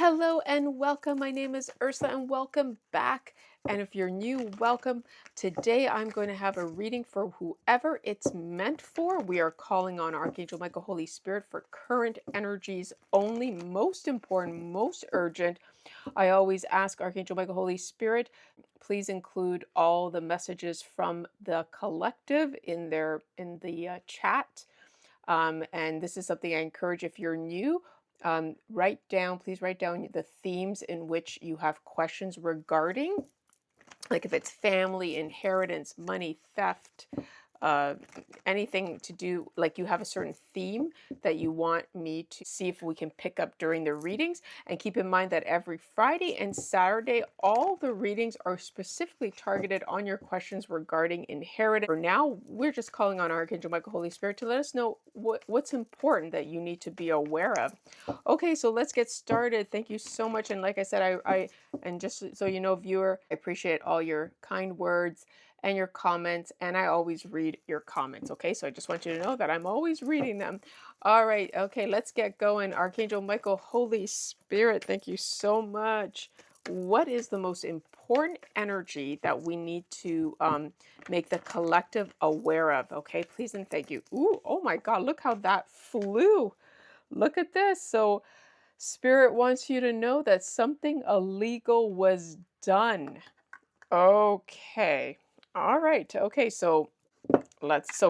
Hello and welcome. My name is Ursula and welcome back. And if you're new, welcome. Today I'm going to have a reading for whoever it's meant for. We are calling on Archangel Michael, Holy Spirit for current energies only, most important, most urgent. I always ask Archangel Michael, Holy Spirit, please include all the messages from the collective in the chat. And this is something I encourage if you're new. Please write down the themes in which you have questions regarding, like if it's family, inheritance, money, theft, uh, anything to do, like you have a certain theme that you want me to see if we can pick up during the readings. And keep in mind that every Friday and Saturday, all the readings are specifically targeted on your questions regarding inheritance. For now, we're just calling on Archangel Michael, Holy Spirit, to let us know what's important that you need to be aware of. Okay, so let's get started. Thank you so much. And like I said, and just so you know, viewer, I appreciate all your kind words and your comments, and I always read your comments. Okay, so I just want you to know that I'm always reading them. All right, okay, let's get going. Archangel Michael, Holy Spirit, thank you so much. What is the most important energy that we need to make the collective aware of? Okay, please and thank you. Ooh, oh my God, look how that flew. Look at this. So Spirit wants you to know that something illegal was done. Okay. All right. Okay. So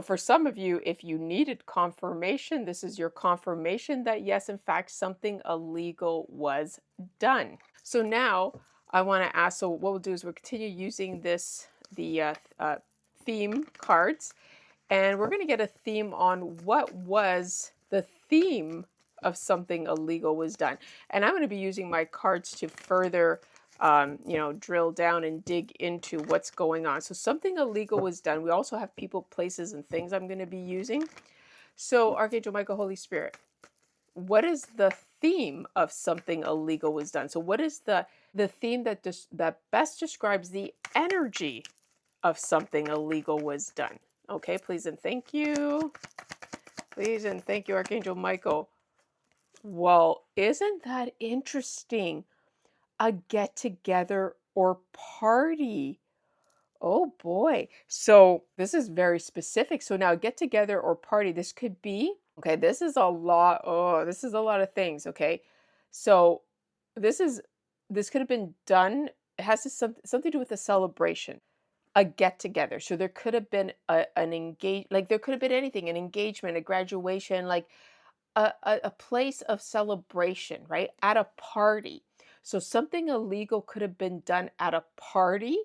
for some of you, if you needed confirmation, this is your confirmation that yes, in fact, something illegal was done. So now I want to ask, so what we'll do is we'll continue using the theme cards, and we're going to get a theme on what was the theme of something illegal was done. And I'm going to be using my cards to further drill down and dig into what's going on. So something illegal was done. We also have people, places, and things I'm going to be using. So Archangel Michael, Holy Spirit, what is the theme of something illegal was done? So what is the theme that best describes the energy of something illegal was done? Okay, please and thank you. Please and thank you, Archangel Michael. Well, isn't that interesting? A get together or party. Oh boy. So this is very specific. So now get together or party, this could be, okay, this is a lot. Oh, this is a lot of things. Okay. So this is, this could have been done. It has something to do with a celebration, a get together. So there could have been an like there could have been anything, an engagement, a graduation, like a place of celebration, right? At a party. So something illegal could have been done at a party.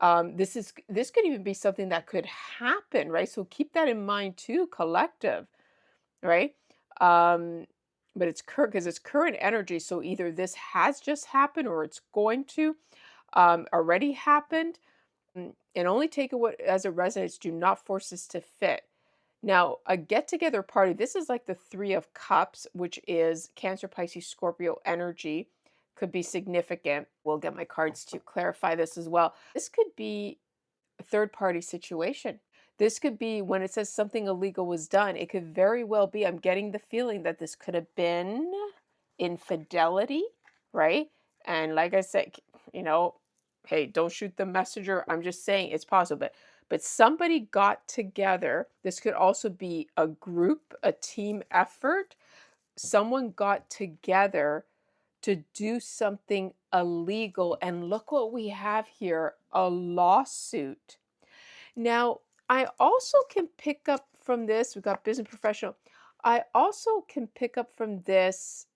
This could even be something that could happen, right? So keep that in mind too, collective, right? Um, but it's current because it's current energy. So either this has just happened or it's going to already happened. And only take it as it resonates. Do not force this to fit. Now, a get together party, this is like the Three of Cups, which is Cancer, Pisces, Scorpio energy, could be significant. We'll get my cards to clarify this as well. This could be a third party situation. This could be when it says something illegal was done, it could very well be, I'm getting the feeling that this could have been infidelity, right? And like I said, you know, hey, don't shoot the messenger. I'm just saying it's possible. But somebody got together. This could also be a group, a team effort. Someone got together to do something illegal. And look what we have here, a lawsuit. Now, I also can pick up from this, we've got business professional. I also can pick up from this,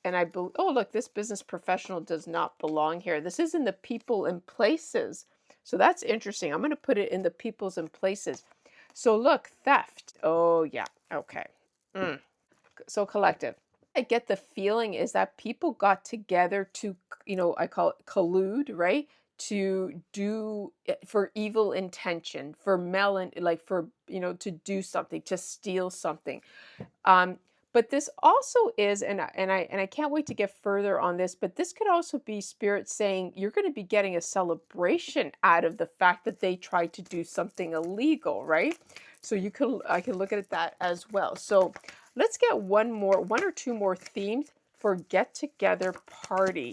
and I believe, oh, look, this business professional does not belong here. This is in the people and places. So that's interesting. I'm going to put it in the peoples and places. So look, theft. Oh, yeah. Okay. So collective. I get the feeling is that people got together to, I call it collude, right? To do for evil intention, for like for, to do something, to steal something. But this also is, and I can't wait to get further on this, but this could also be spirit saying you're going to be getting a celebration out of the fact that they tried to do something illegal, right? So I can look at that as well. So let's get one or two more themes for get-together party.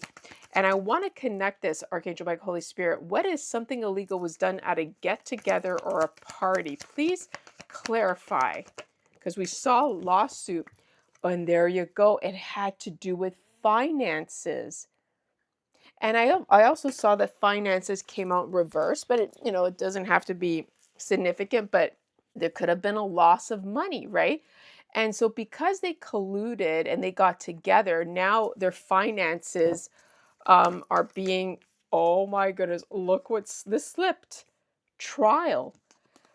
And I want to connect this, Archangel Michael, Holy Spirit. What is something illegal was done at a get-together or a party? Please clarify, because we saw lawsuit, and there you go. It had to do with finances. And I also saw that finances came out reversed, but it doesn't have to be significant, but there could have been a loss of money, right? And so because they colluded and they got together, now their finances are being, oh my goodness, look what's this slipped. Trial.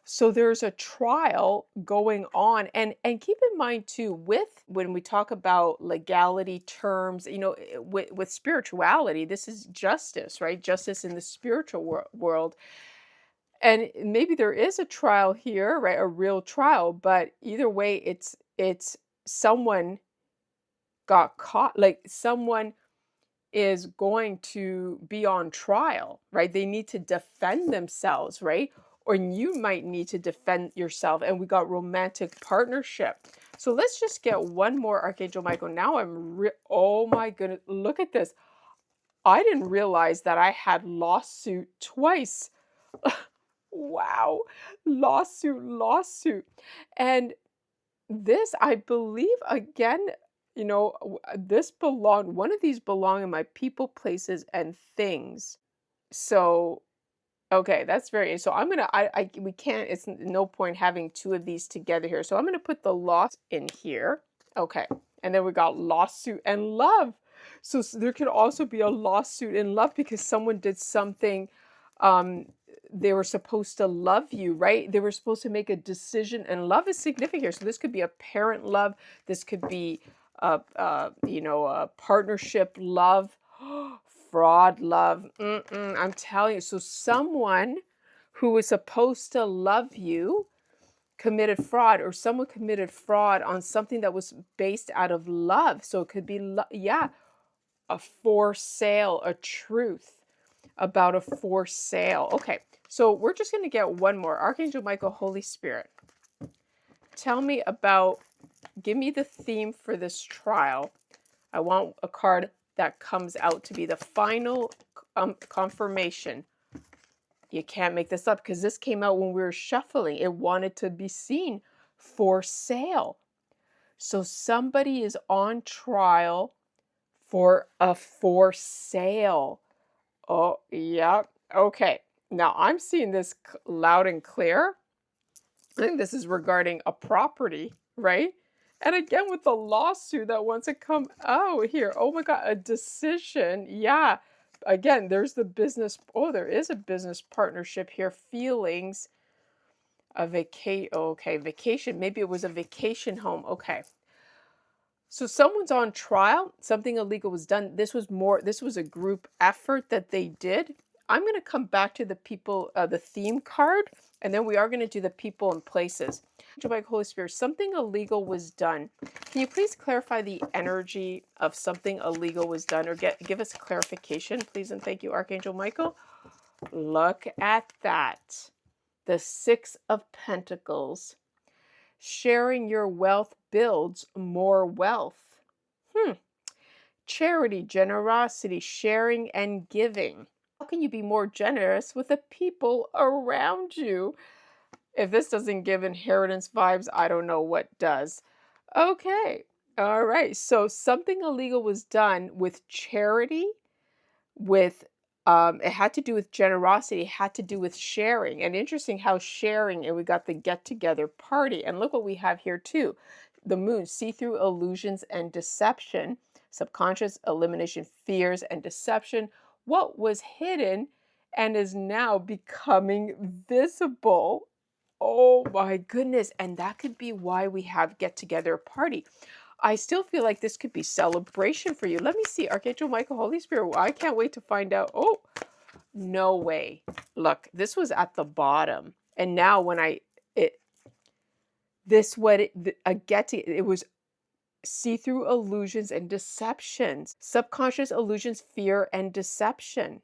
So there's a trial going on, and keep in mind too, with when we talk about legality terms, with spirituality, this is justice, right? Justice in the spiritual world, and maybe there is a trial here, right? A real trial, but either way, it's someone got caught, like someone is going to be on trial, right? They need to defend themselves, right? Or you might need to defend yourself. And we got romantic partnership. So let's just get one more, Archangel Michael. Now oh my goodness, look at this. I didn't realize that I had lawsuit twice. Wow. Lawsuit. And this, I believe, again, one of these belong in my people, places, and things. So, okay, that's so I'm gonna, we can't, it's no point having two of these together here. So I'm gonna put the loss in here. Okay. And then we got lawsuit and love. So there could also be a lawsuit in love because someone did something, um, they were supposed to love you, right? They were supposed to make a decision, and love is significant here. So this could be a parent love. This could be a partnership love, fraud love. I'm telling you. So someone who was supposed to love you committed fraud, or someone committed fraud on something that was based out of love. So it could be, a for sale, a truth about a for sale. Okay, so we're just going to get one more. Archangel Michael, Holy Spirit, give me the theme for this trial. I want a card that comes out to be the final confirmation. You can't make this up because this came out when we were shuffling. It wanted to be seen for sale. So somebody is on trial for a for sale. Oh, yeah. Okay. Now I'm seeing this loud and clear. I think this is regarding a property, right? And again, with the lawsuit that wants to come out here. Oh my God, a decision. Yeah. Again, there's the business. Oh, there is a business partnership here. Feelings. Vacation. Maybe it was a vacation home. Okay. So someone's on trial, something illegal was done. This was a group effort that they did. I'm going to come back to the people, the theme card, and then we are going to do the people and places. Angel Michael, Holy Spirit, something illegal was done. Can you please clarify the energy of something illegal was done, or give us clarification, please, and thank you, Archangel Michael. Look at that. The Six of Pentacles. Sharing your wealth builds more wealth. Charity, generosity, sharing, and giving. How can you be more generous with the people around you? If this doesn't give inheritance vibes, I don't know what does. Okay. All right. So something illegal was done with charity, with it had to do with generosity, it had to do with sharing. And interesting how sharing, and we got the get together party. And look what we have here too. The moon, see-through illusions and deception, subconscious elimination, fears and deception. What was hidden and is now becoming visible. Oh my goodness. And that could be why we have get together party. I still feel like this could be celebration for you. Let me see. Archangel Michael, Holy Spirit. I can't wait to find out. Oh, no way. Look, this was at the bottom. And now when it was see-through illusions and deceptions. Subconscious illusions, fear, and deception.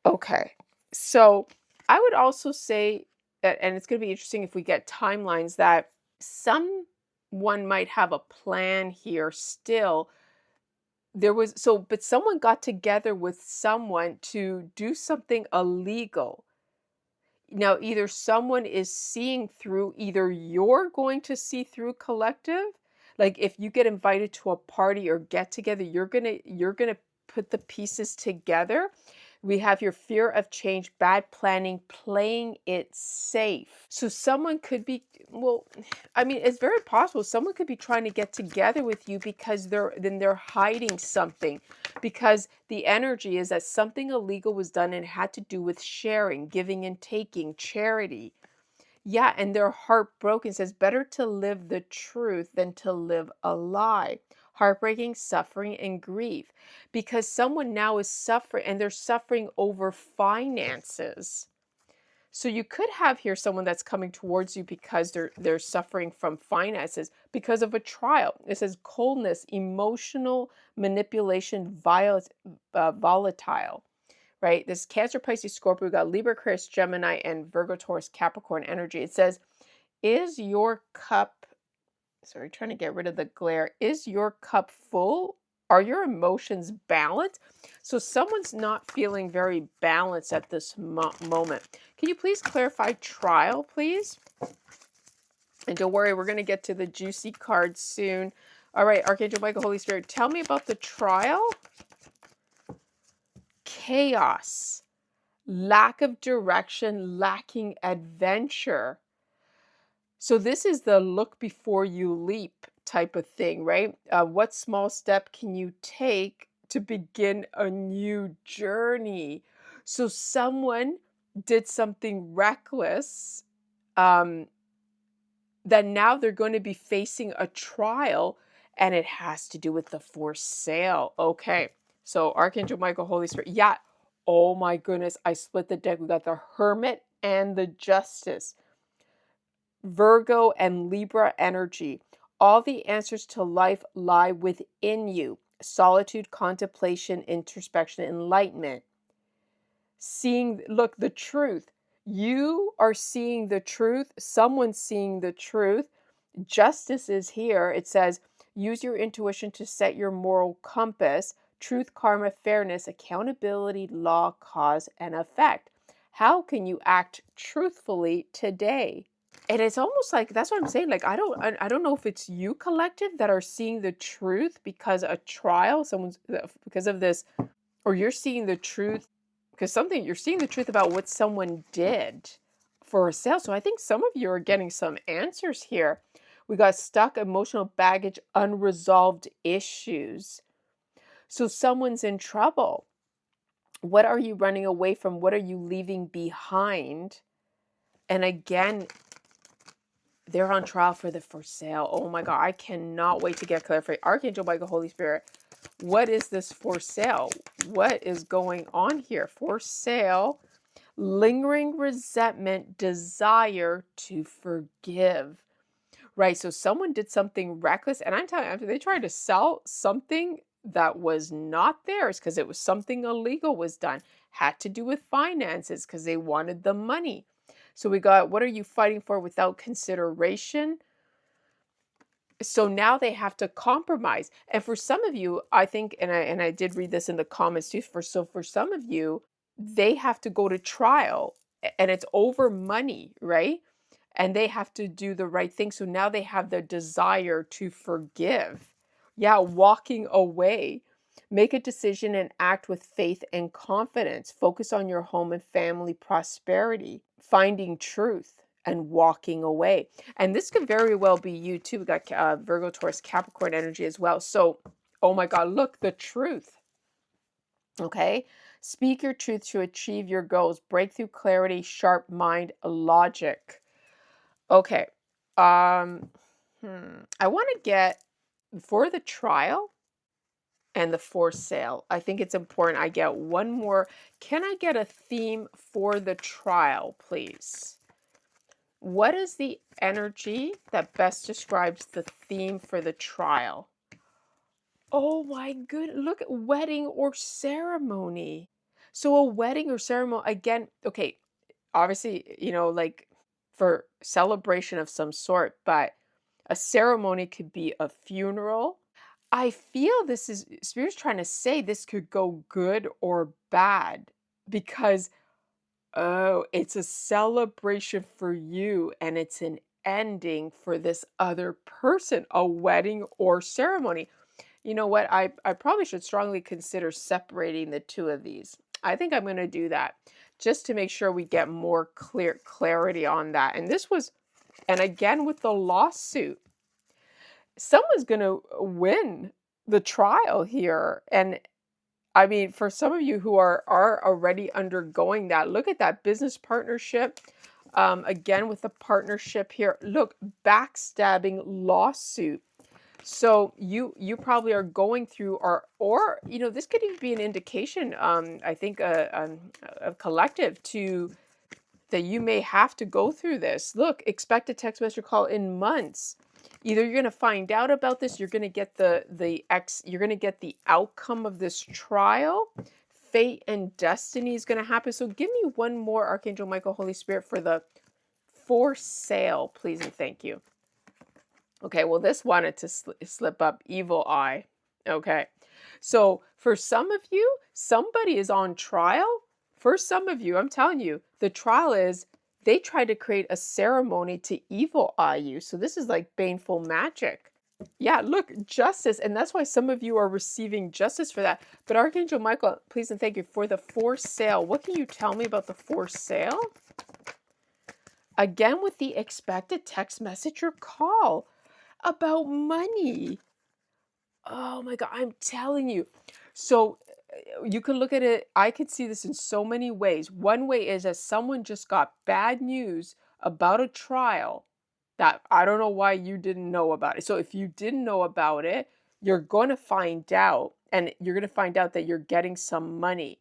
Okay. So I would also say that, and it's going to be interesting if we get timelines, that someone might have a plan here still but someone got together with someone to do something illegal. Now, either someone is seeing through, either you're going to see through collective, like if you get invited to a party or get together, you're gonna put the pieces together. We have your fear of change, bad planning, playing it safe. So someone could be, well, I mean, it's very possible someone could be trying to get together with you because they're hiding something, because the energy is that something illegal was done and had to do with sharing, giving and taking, charity. Yeah, and they're heartbroken. Says better to live the truth than to live a lie. Heartbreaking, suffering, and grief. Because someone now is suffering and they're suffering over finances. So you could have here someone that's coming towards you because they're suffering from finances because of a trial. It says coldness, emotional manipulation, volatile, right? This Cancer, Pisces, Scorpio, we got Libra, Aquarius, Gemini, and Virgo, Taurus, Capricorn energy. It says, is your cup, sorry, trying to get rid of the glare, is your cup full? Are your emotions balanced? So someone's not feeling very balanced at this moment. Can you please clarify trial, please? And don't worry, we're going to get to the juicy cards soon. All right, Archangel Michael, Holy Spirit, tell me about the trial. Chaos, lack of direction, lacking adventure. So this is the look before you leap type of thing, right? What small step can you take to begin a new journey? So someone did something reckless, um, that now they're going to be facing a trial, and it has to do with the for sale. Okay, so Archangel Michael, Holy Spirit. Yeah. Oh my goodness, I split the deck. We got the Hermit and the Justice. Virgo and Libra energy. All the answers to life lie within you. Solitude, contemplation, introspection, enlightenment. Seeing, look, the truth. You are seeing the truth. Someone's seeing the truth. Justice is here. It says, use your intuition to set your moral compass. Truth, karma, fairness, accountability, law, cause, and effect. How can you act truthfully today? And it's almost like that's what I'm saying. Like I don't know if it's you collective that are seeing the truth because a trial, someone's because of this, or you're seeing the truth because something you're seeing the truth about what someone did for a sale. So I think some of you are getting some answers here. We got stuck, emotional baggage, unresolved issues. So someone's in trouble. What are you running away from? What are you leaving behind? And again, they're on trial for the for sale. Oh my God, I cannot wait to get clarified. Archangel Michael, Holy Spirit, what is this for sale? What is going on here? For sale, lingering resentment, desire to forgive. Right, so someone did something reckless, and I'm telling you, they tried to sell something that was not theirs because it was something illegal was done. Had to do with finances because they wanted the money. So we got, what are you fighting for without consideration? So now they have to compromise. And for some of you, I think, and I did read this in the comments too, for some of you, they have to go to trial and it's over money, right? And they have to do the right thing. So now they have the desire to forgive. Yeah, walking away. Make a decision and act with faith and confidence. Focus on your home and family prosperity, finding truth and walking away. And this could very well be you too. We got Virgo, Taurus, Capricorn energy as well. So, oh my God, look, the truth. Okay. Speak your truth to achieve your goals. Breakthrough, clarity, sharp mind, logic. Okay. Um, I want to get for the trial and the for sale. I think it's important I get one more. Can I get a theme for the trial, please? What is the energy that best describes the theme for the trial? Oh my good, look at wedding or ceremony. So a wedding or ceremony, again, okay, obviously, like for celebration of some sort, but a ceremony could be a funeral. I feel this is Spirit's trying to say this could go good or bad because, oh, it's a celebration for you and it's an ending for this other person, a wedding or ceremony. You know what? I probably should strongly consider separating the two of these. I think I'm going to do that just to make sure we get more clarity on that. And again, with the lawsuit, someone's going to win the trial here. And I mean, for some of you who are already undergoing that, look at that business partnership. Again, with the partnership here, look, backstabbing lawsuit. So you probably are going through, or this could even be an indication. I think a collective to that you may have to go through this. Look, expect a text message call in months. Either you're going to find out about this, you're going to get you're going to get the outcome of this trial. Fate and destiny is going to happen. So give me one more, Archangel Michael, Holy Spirit, for the for sale, please and thank you. Okay, well, this wanted to slip up, evil eye. Okay, so for some of you, somebody is on trial. For some of you, I'm telling you, the trial is they tried to create a ceremony to evil eye you. So this is like baneful magic. Yeah, look, justice. And that's why some of you are receiving justice for that. But Archangel Michael, please and thank you for the for sale. What can you tell me about the for sale? Again, with the expected text message or call about money. Oh my God, I'm telling you. So you can look at it, I could see this in so many ways. One way is that someone just got bad news about a trial that I don't know why you didn't know about it. So if you didn't know about it, you're going to find out, and you're going to find out that you're getting some money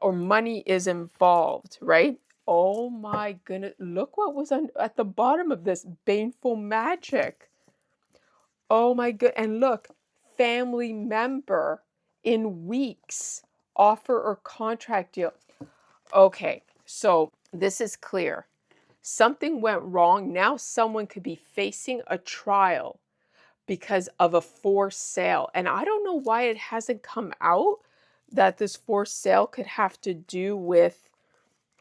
or money is involved, right? Oh my goodness. Look what was at the bottom of this baneful magic. Oh my good. And look, family member in weeks, offer or contract deal. Okay, so this is clear. Something went wrong. Now someone could be facing a trial because of a forced sale. And I don't know why it hasn't come out that this forced sale could have to do with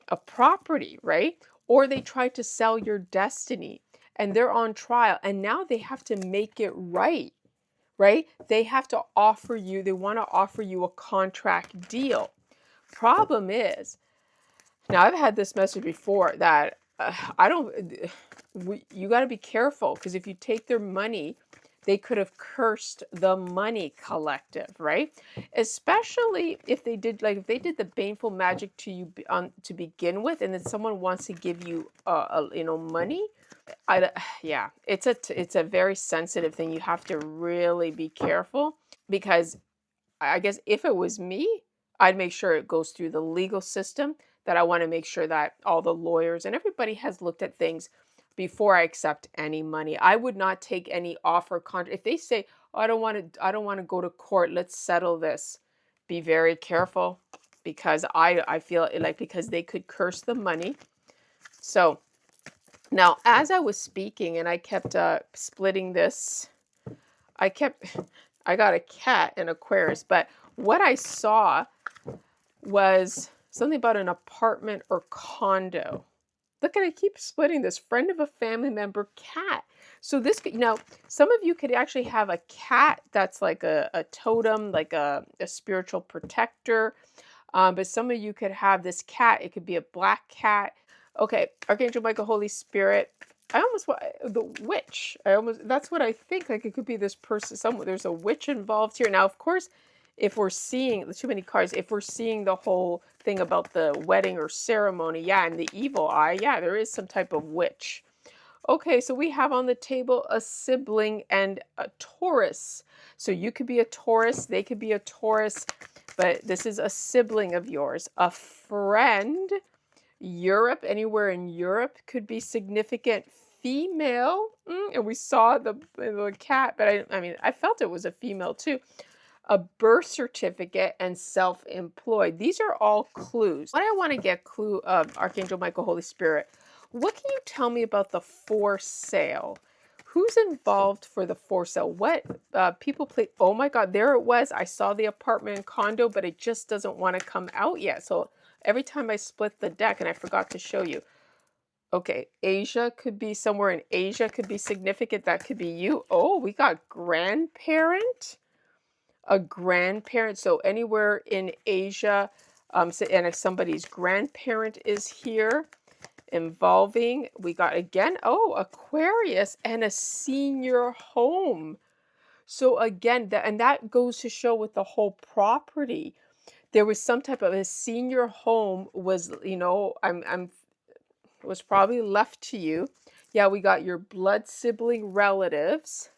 a property, right? Or they tried to sell your destiny and they're on trial and now they have to make it right, right? They have to offer you, they want to offer you a contract deal. Problem is, now I've had this message before that you got to be careful because if you take their money, they could have cursed the money collective, right? Especially if they did the baneful magic to you to begin with, and then someone wants to give you money. Yeah, it's a very sensitive thing. You have to really be careful because I guess if it was me, I'd make sure it goes through the legal system. That I want to make sure that all the lawyers and everybody has looked at things before I accept any money. I would not take any offer contract. If they say, oh, I don't want to go to court, let's settle this. Be very careful because I feel like because they could curse the money. So now as I was speaking and I kept splitting this, I got a cat in Aquarius, but what I saw was something about an apartment or condo. Look at, I keep splitting this. Friend of a family member, cat. So this, some of you could actually have a cat that's like a totem, like a spiritual protector. But some of you could have this cat. It could be a black cat. Okay, Archangel Michael, Holy Spirit. The witch. That's what I think. Like it could be this person. There's a witch involved here. Now, of course, if we're seeing too many cards, if we're seeing the whole thing about the wedding or ceremony, yeah, and the evil eye, yeah, there is some type of witch. Okay, so we have on the table a sibling and a Taurus. So you could be a Taurus, they could be a Taurus, but this is a sibling of yours. A friend, Europe, anywhere in Europe could be significant. Female, and we saw the cat, but I felt it was a female too. A birth certificate, and self-employed. These are all clues. What I want to get clue of, Archangel Michael, Holy Spirit, what can you tell me about the for sale? Who's involved for the for sale? What people play? Oh my God, there it was. I saw the apartment and condo, but it just doesn't want to come out yet. So every time I split the deck, and I forgot to show you. Okay, Asia could be somewhere in Asia, could be significant. That could be you. Oh, we got grandparent, a grandparent. So anywhere in Asia, and if somebody's grandparent is here, involving, we got again, oh, Aquarius and a senior home. So again, that goes to show with the whole property, there was some type of a senior home was, I'm was probably left to you. Yeah, we got your blood sibling relatives.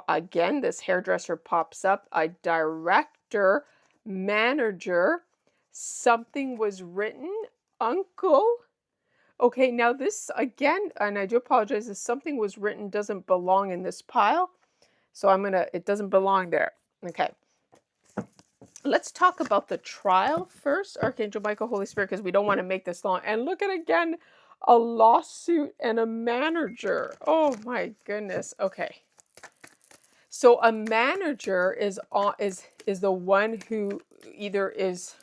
Again, this hairdresser pops up, a director, manager, something was written, uncle. Okay, now this again, and I do apologize, if something was written doesn't belong in this pile. So it doesn't belong there. Okay. Let's talk about the trial first, Archangel Michael, Holy Spirit, because we don't want to make this long. And look at again, a lawsuit and a manager. Oh my goodness. Okay. So a manager is the one who either is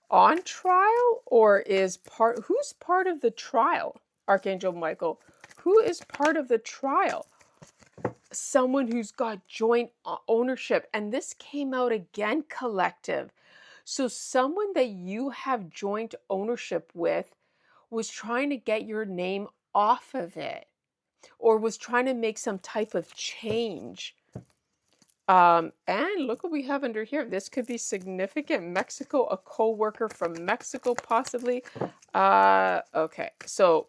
on trial or is who's part of the trial, Archangel Michael? Who is part of the trial? Someone who's got joint ownership. And this came out again, collective. So someone that you have joint ownership with was trying to get your name off of it, or was trying to make some type of change. And look what we have under here. This could be significant. Mexico, a co-worker from Mexico, possibly. Okay, so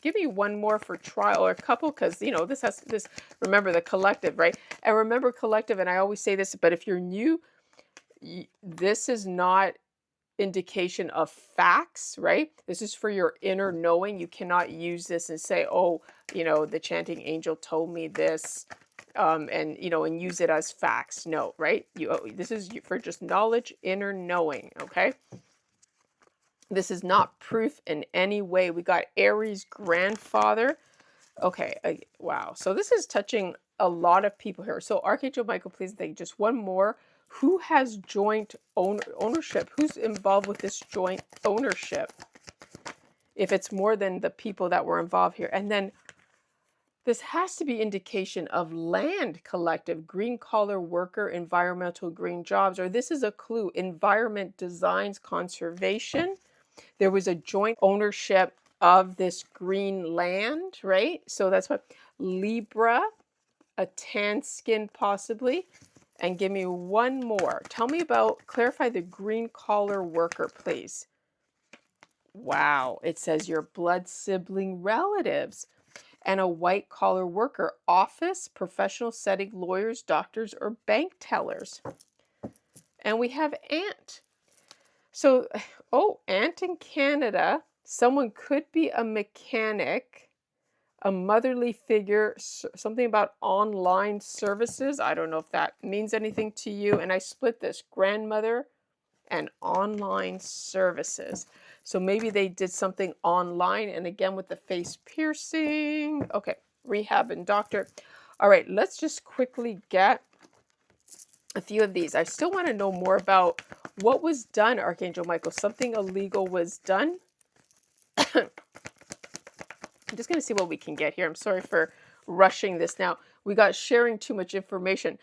give me one more for trial, or a couple, because this. Remember the collective, right? And remember collective. And I always say this, but if you're new, this is not indication of facts, right? This is for your inner knowing. You cannot use this and say, oh, the chanting angel told me this. And use it as facts. No, right? This is for just knowledge, inner knowing. Okay. This is not proof in any way. We got Aries grandfather. Okay. Wow. So this is touching a lot of people here. So Archangel Michael, please think just one more. Who has joint ownership? Who's involved with this joint ownership? If it's more than the people that were involved here. And then this has to be indication of land collective, green collar worker, environmental green jobs, or this is a clue, environment designs conservation. There was a joint ownership of this green land, right? So that's what Libra, a tan skin possibly. And give me one more. Tell me clarify the green collar worker, please. Wow, it says your blood sibling relatives. And a white collar worker, office, professional setting, lawyers, doctors, or bank tellers. And we have aunt. So, aunt in Canada, someone could be a mechanic, a motherly figure, something about online services. I don't know if that means anything to you. And I split this, grandmother and online services. So maybe they did something online, and again with the face piercing. Okay, rehab and doctor. All right, let's just quickly get a few of these. I still want to know more about what was done, Archangel Michael. Something illegal was done. I'm just going to see what we can get here. I'm sorry for rushing this now. We got sharing too much information.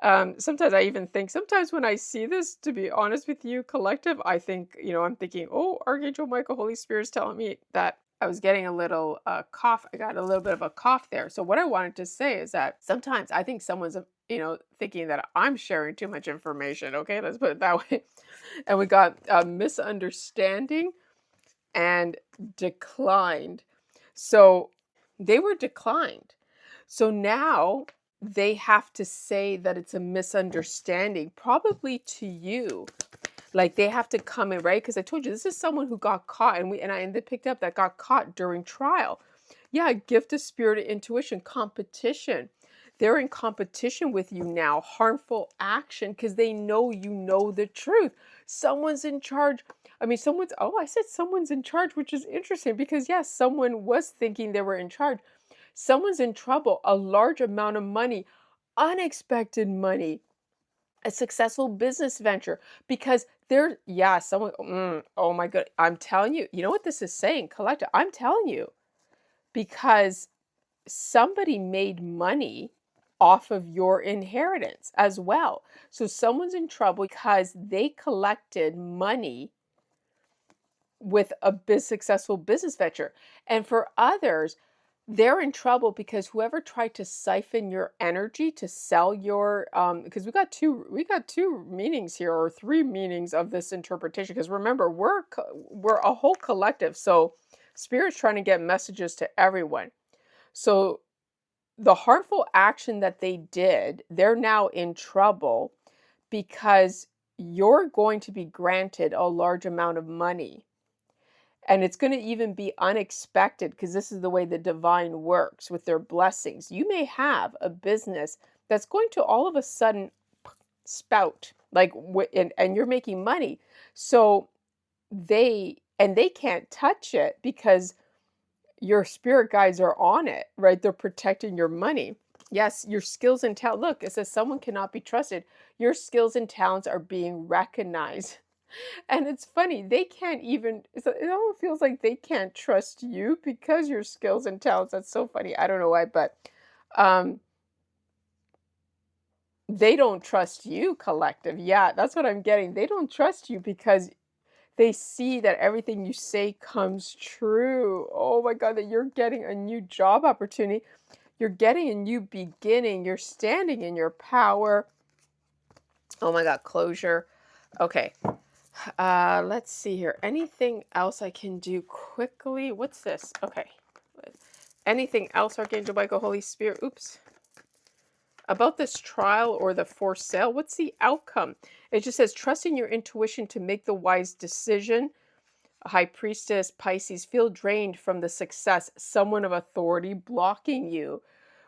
Sometimes I even think, sometimes when I see this, to be honest with you, collective, I think, I'm thinking, oh, Archangel Michael, Holy Spirit is telling me that I was getting a little cough. I got a little bit of a cough there. So what I wanted to say is that sometimes I think someone's, thinking that I'm sharing too much information. Okay, let's put it that way. And we got misunderstanding and declined. So they were declined. So now they have to say that it's a misunderstanding, probably to you. Like they have to come in, right? Because I told you, this is someone who got caught, and they picked up that got caught during trial. Yeah, gift of spirit of intuition, competition. they're in competition with you now, harmful action, because they know you know the truth. Someone's in charge. I mean, I said someone's in charge, which is interesting because, yes, someone was thinking they were in charge. Someone's in trouble, a large amount of money, unexpected money, a successful business venture, because someone, oh my God, I'm telling you, you know what this is saying, collective? I'm telling you, because somebody made money off of your inheritance as well. So someone's in trouble because they collected money with a successful business venture. And for others, they're in trouble because whoever tried to siphon your energy to sell your because we got two meanings here, or three meanings of this interpretation, because remember, we're a whole collective. So spirit's trying to get messages to everyone. So the harmful action that they did, they're now in trouble because you're going to be granted a large amount of money. And it's going to even be unexpected, because this is the way the divine works with their blessings. You may have a business that's going to all of a sudden spout, like, and you're making money. So they can't touch it because your spirit guides are on it, right? They're protecting your money. Yes, your skills and talent. Look, it says someone cannot be trusted. Your skills and talents are being recognized. And it's funny, they can't even, it almost feels like they can't trust you because your skills and talents. That's so funny. I don't know why, but um, they don't trust you, collective. Yeah, that's what I'm getting. They don't trust you because they see that everything you say comes true. Oh my God, that you're getting a new job opportunity. You're getting a new beginning. You're standing in your power. Oh my God, closure. Okay. Let's see here. Anything else I can do quickly? What's this? Okay. Anything else, Archangel Michael, Holy Spirit? Oops. About this trial or the for sale, what's the outcome? It just says, trusting your intuition to make the wise decision. High Priestess, Pisces, feel drained from the success. Someone of authority blocking you.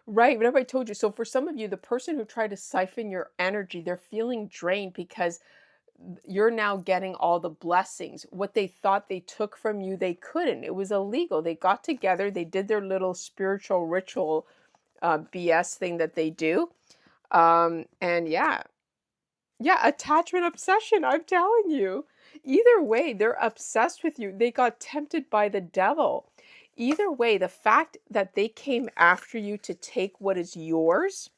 Right. Whatever I told you. So for some of you, the person who tried to siphon your energy, they're feeling drained because you're now getting all the blessings. What they thought they took from you, they couldn't. It was illegal. They got together, they did their little spiritual ritual BS thing that they do. And yeah, attachment obsession, I'm telling you. Either way, they're obsessed with you. They got tempted by the devil. Either way, the fact that they came after you to take what is yours,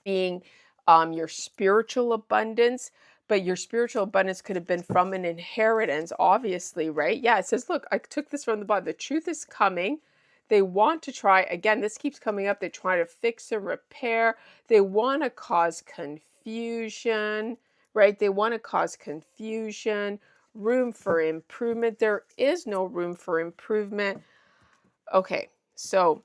being your spiritual abundance, but your spiritual abundance could have been from an inheritance, obviously, right? Yeah, it says, look, I took this from the bottom. The truth is coming. They want to try, again, this keeps coming up. They try to fix and repair. They want to cause confusion, right? They want to cause confusion, room for improvement. There is no room for improvement. Okay, so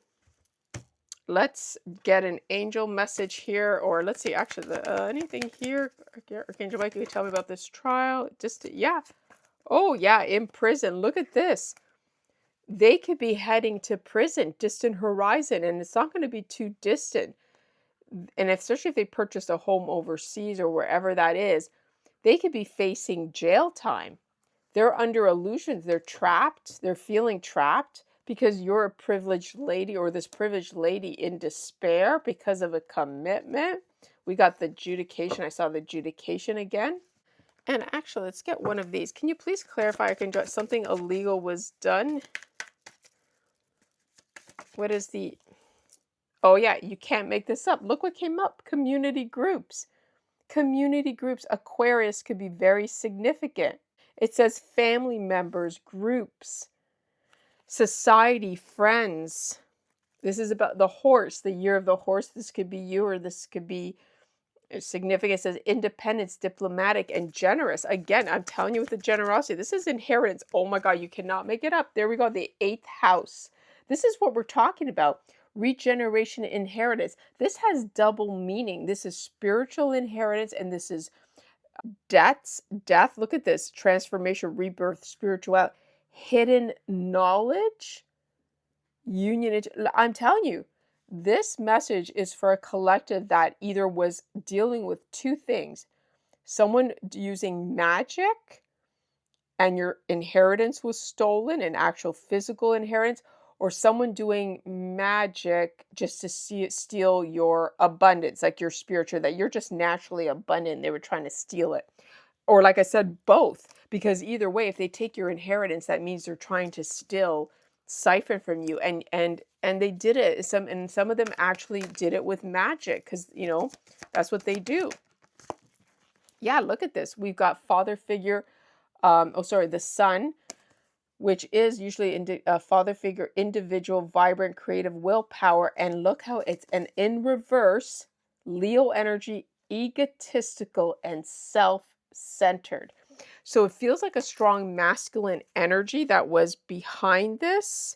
let's get an angel message here, or let's see, actually, anything here, Archangel Mike, you tell me about this trial. Just, yeah. Oh, yeah, in prison. Look at this. They could be heading to prison, distant horizon, and it's not going to be too distant. And especially if they purchase a home overseas or wherever that is, they could be facing jail time. They're under illusions. They're trapped. They're feeling trapped because you're a privileged lady, or this privileged lady in despair because of a commitment. We got the adjudication. I saw the adjudication again. And actually, let's get one of these. Can you please clarify? I can draw something illegal was done. What is the... Oh yeah, you can't make this up. Look what came up. Community groups. Community groups. Aquarius could be very significant. It says family members, groups, society, friends. This is about the horse, the year of the horse. This could be you, or this could be significant. It says independence, diplomatic, and generous. Again, I'm telling you, with the generosity, this is inheritance. Oh my God, you cannot make it up. There we go. The 8th house. This is what we're talking about. Regeneration, inheritance. This has double meaning. This is spiritual inheritance, and this is death. Look at this. Transformation, rebirth, spirituality, hidden knowledge, union. I'm telling you, This message is for a collective that either was dealing with two things: someone using magic and your inheritance was stolen, an actual physical inheritance, or someone doing magic just to steal your abundance, like your spiritual, that you're just naturally abundant. They were trying to steal it. Or, like I said, both, because either way, if they take your inheritance, that means they're trying to still siphon from you. And they did it. Some of them actually did it with magic, because that's what they do. Yeah, look at this. We've got father figure, the sun, which is usually a father figure, individual, vibrant, creative willpower. And look how it's an in reverse, Leo energy, egotistical and self-centered. So it feels like a strong masculine energy that was behind this.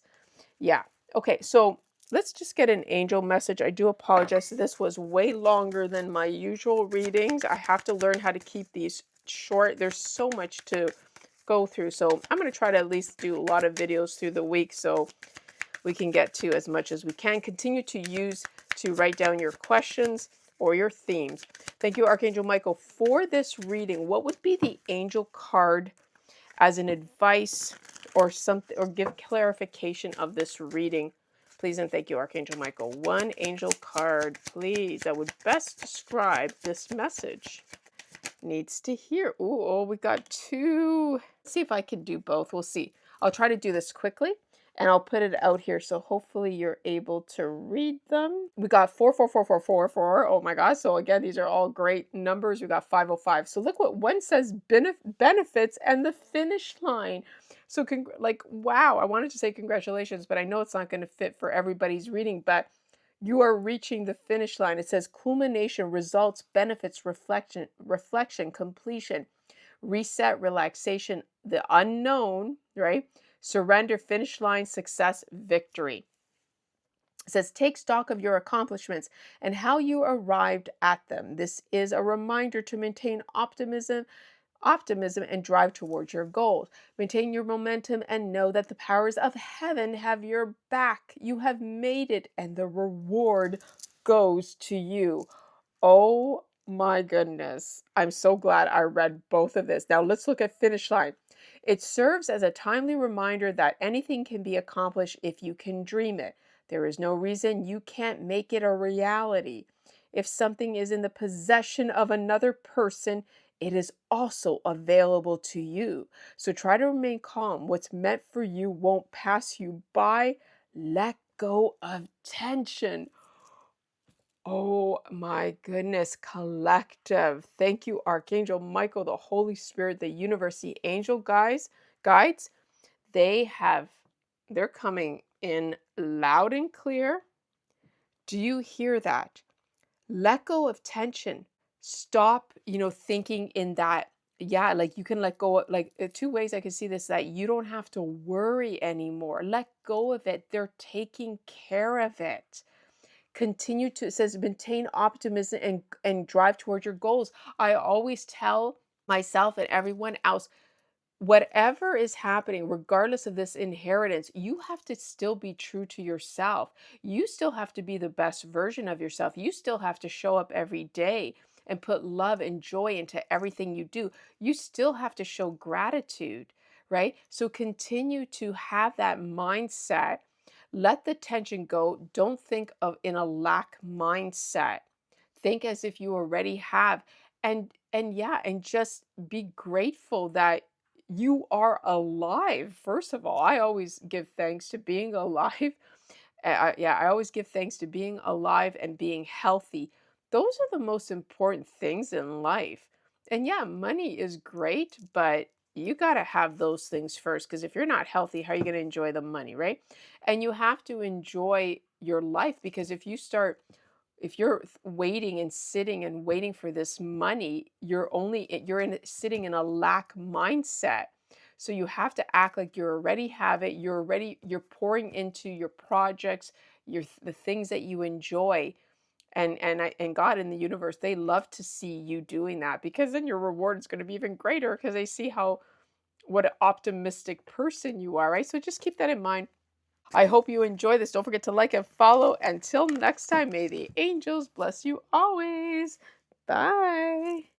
Yeah. Okay, so let's just get an angel message. I do apologize. This was way longer than my usual readings. I have to learn how to keep these short. There's so much to go through. So I'm going to try to at least do a lot of videos through the week so we can get to as much as we can. Continue to use to write down your questions or your themes. Thank you, Archangel Michael, for this reading. What would be the angel card as an advice or something, or give clarification of this reading? Please and thank you, Archangel Michael. One angel card, please, that would best describe this message. Needs to hear. Ooh, oh, we got two. Let's see if I can do both. We'll see. I'll try to do this quickly and I'll put it out here so hopefully you're able to read them. We got 4444444. Oh my gosh. So again, these are all great numbers. We got 505. So look what one says: benefits and the finish line. So wow, I wanted to say congratulations, but I know it's not going to fit for everybody's reading, but you are reaching the finish line. It says culmination, results, benefits, reflection, completion, reset, relaxation, the unknown, right? Surrender, finish line, success, victory. It says take stock of your accomplishments and how you arrived at them. This is a reminder to maintain optimism and drive towards your goals. Maintain your momentum and know that the powers of heaven have your back. You have made it, and the reward goes to you. Oh my goodness. I'm so glad I read both of this. Now let's look at finish line. It serves as a timely reminder that anything can be accomplished if you can dream it. There is no reason you can't make it a reality. If something is in the possession of another person, it is also available to you. So try to remain calm. What's meant for you won't pass you by. Let go of tension. Oh my goodness, collective. Thank you, Archangel Michael, the Holy Spirit, the universe, the angel guides. They're coming in loud and clear. Do you hear that? Let go of tension. Stop, thinking in that, yeah, like you can let go, like two ways I can see this, that you don't have to worry anymore. Let go of it. They're taking care of it. Continue to, it says, maintain optimism and drive towards your goals. I always tell myself and everyone else, whatever is happening, regardless of this inheritance, you have to still be true to yourself. You still have to be the best version of yourself. You still have to show up every day and put love and joy into everything you do. You still have to show gratitude, right? So continue to have that mindset. Let the tension go. Don't think of in a lack mindset. Think as if you already have. And just be grateful that you are alive. First of all, I always give thanks to being alive. I always give thanks to being alive and being healthy. Those are the most important things in life. And yeah, money is great, but you got to have those things first, because if you're not healthy, how are you going to enjoy the money, right? And you have to enjoy your life, because if you're waiting and sitting and waiting for this money, sitting in a lack mindset. So you have to act like you already have it. You're pouring into your projects, the things that you enjoy. And God and the universe, they love to see you doing that, because then your reward is going to be even greater, because they see what an optimistic person you are, right? So just keep that in mind. I hope you enjoy this. Don't forget to like and follow. Until next time, may the angels bless you always. Bye.